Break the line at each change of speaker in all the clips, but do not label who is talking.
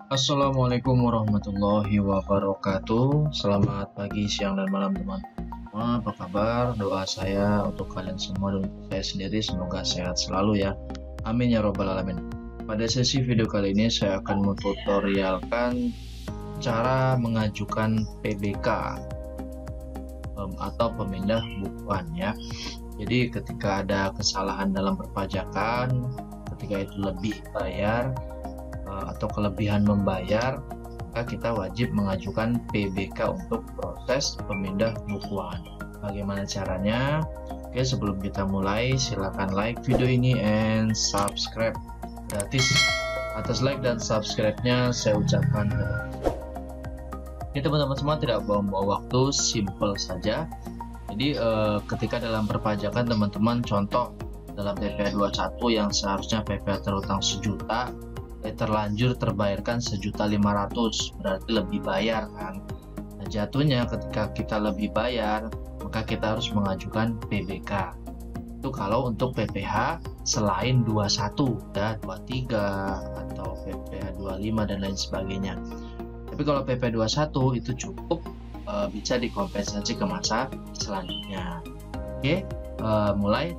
Assalamualaikum warahmatullahi wabarakatuh. Selamat pagi, siang, dan malam teman-teman. Apa kabar? Doa saya untuk kalian semua dan untuk saya sendiri semoga sehat selalu ya. Amin ya robbal alamin. Pada sesi video kali ini saya akan mentutorialkan cara mengajukan PBK atau pemindah bukuan ya. Jadi ketika ada kesalahan dalam perpajakan, ketika itu lebih bayar atau kelebihan membayar, maka kita wajib mengajukan PBK untuk proses pemindah bukuan. Bagaimana caranya? Oke, sebelum kita mulai, silakan like video ini and subscribe gratis. Atas like dan subscribe-nya saya ucapkan ini teman-teman semua, tidak buang-buang waktu, simple saja. Jadi ketika dalam perpajakan teman-teman, contoh dalam PPh 21 yang seharusnya PPh terutang sejuta, terlanjur terbayarkan 1.500.000, berarti lebih bayar kan. Nah, jatuhnya ketika kita lebih bayar, maka kita harus mengajukan PBK. Itu kalau untuk PPh selain 21 ya, 23 atau PPh 25 dan lain sebagainya. Tapi kalau PPh 21 itu cukup bisa dikompensasi ke masa selanjutnya. Oke, mulai.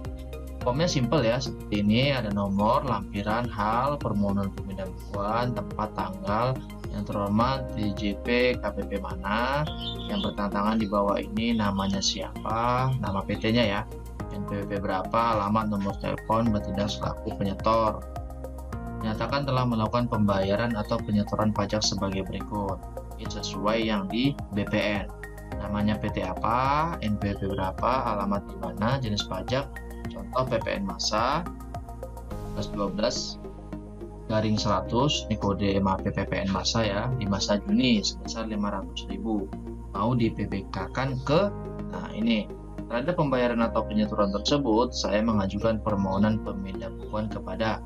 Formnya simple ya, seperti ini. Ada nomor, lampiran, hal, permohonan pemindah bukuan, tempat, tanggal, yang terhormat DJP KPP mana, yang bertantangan di bawah ini namanya siapa, nama PT-nya ya, NPWP berapa, alamat, nomor telepon, bertindak selaku penyetor. Nyatakan telah melakukan pembayaran atau penyetoran pajak sebagai berikut. Ini sesuai yang di BPN. Namanya PT apa, NPWP berapa, alamat di mana, jenis pajak, contoh PPN masa 12/100, ini kode MAP PPN masa ya, di masa Juni sebesar 500.000, mau di PBK-kan ke, nah ini, terhadap pembayaran atau penyetoran tersebut, saya mengajukan permohonan pemindah bukuan kepada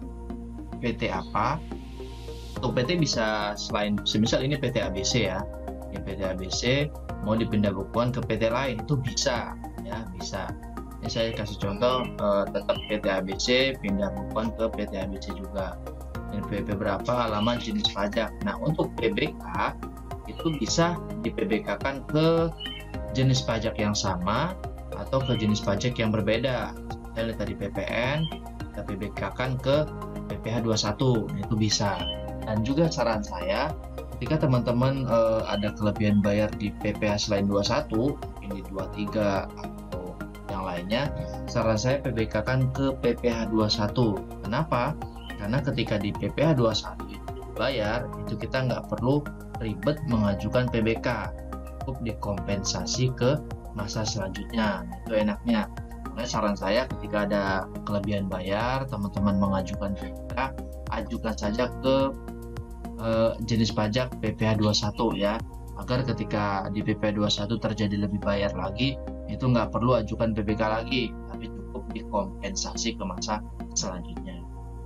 PT apa. Untuk PT bisa selain, semisal ini PT ABC ya, ini PT ABC mau dipindah bukuan ke PT lain, itu bisa ya, bisa. Ini saya kasih contoh, tetap PT ABC pindah bukuan ke PT ABC juga. NPWP berapa, alamat, jenis pajak. Nah, untuk PBK itu bisa di PBK-kan ke jenis pajak yang sama atau ke jenis pajak yang berbeda. Saya lihat tadi PPN, kita PBK-kan ke PPh 21, itu bisa. Dan juga saran saya, ketika teman-teman ada kelebihan bayar di PPh selain 21, ini 23 atau yang lainnya, saran saya PBK-kan ke PPh 21. Kenapa? Karena ketika di PPh 21 itu bayar, itu kita nggak perlu ribet mengajukan PBK, cukup dikompensasi ke masa selanjutnya. Itu enaknya. Nah, saran saya ketika ada kelebihan bayar, teman-teman mengajukan PBK, ajukan saja ke jenis pajak PPh 21 ya, agar ketika di PPh 21 terjadi lebih bayar lagi, itu nggak perlu ajukan PBK lagi, tapi cukup dikompensasi ke masa selanjutnya.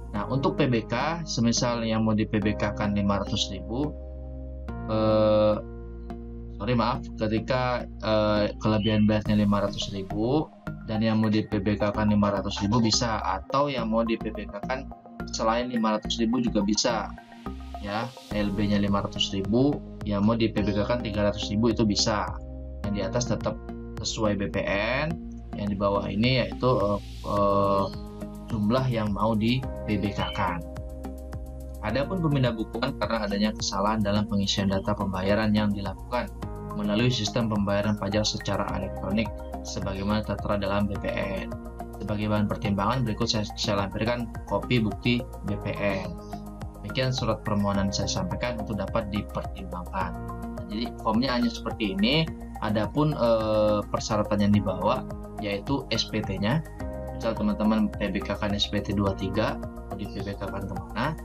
Nah, untuk PBK, semisal yang mau di PBK-kan 500.000, ketika kelebihan bayarnya 500.000 dan yang mau di PBK-kan 500.000 bisa, atau yang mau di PBK-kan selain 500.000 juga bisa ya, LB-nya 500.000, yang mau di PBK-kan 300.000 itu bisa. Yang di atas tetap sesuai BPN, yang di bawah ini yaitu jumlah yang mau di PBK-kan. Adapun pemindah bukuan karena adanya kesalahan dalam pengisian data pembayaran yang dilakukan melalui sistem pembayaran pajak secara elektronik sebagaimana tertera dalam BPN. Sebagai bahan pertimbangan berikut saya lampirkan kopi bukti BPN. Demikian surat permohonan saya sampaikan untuk dapat dipertimbangkan. Nah, jadi formnya hanya seperti ini. Adapun persyaratan yang dibawa yaitu SPT-nya. Misal teman-teman PBK-kan SPT 23, mau di PBK-kan kemana,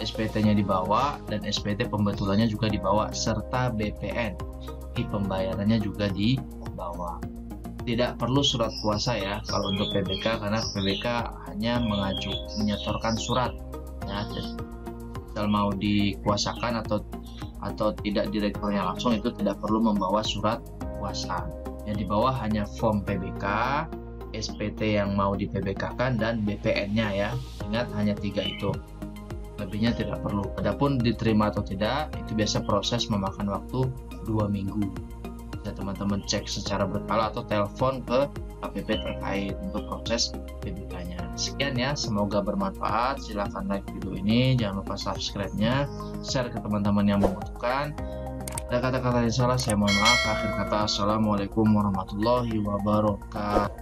SPT-nya dibawa dan SPT pembetulannya juga dibawa, serta BPN di pembayarannya juga dibawa. Tidak perlu surat kuasa ya kalau untuk PBK, karena PBK hanya menyetorkan surat ya. Misal mau dikuasakan atau tidak direkturnya langsung, itu tidak perlu membawa surat kuasa. Yang dibawa hanya form PBK, SPT yang mau di PBK-kan, dan BPN-nya ya. Ingat hanya 3 itu. lebihnya tidak perlu. Adapun diterima atau tidak, itu biasa proses memakan waktu 2 minggu. Bisa teman-teman cek secara berkala atau telepon ke KPP terkait untuk proses PBK-nya. Sekian ya, semoga bermanfaat. Silahkan like video ini, jangan lupa subscribe-nya, share ke teman-teman yang membutuhkan. Ada kata-kata yang salah, saya mohon maaf. Akhir kata, assalamualaikum warahmatullahi wabarakatuh.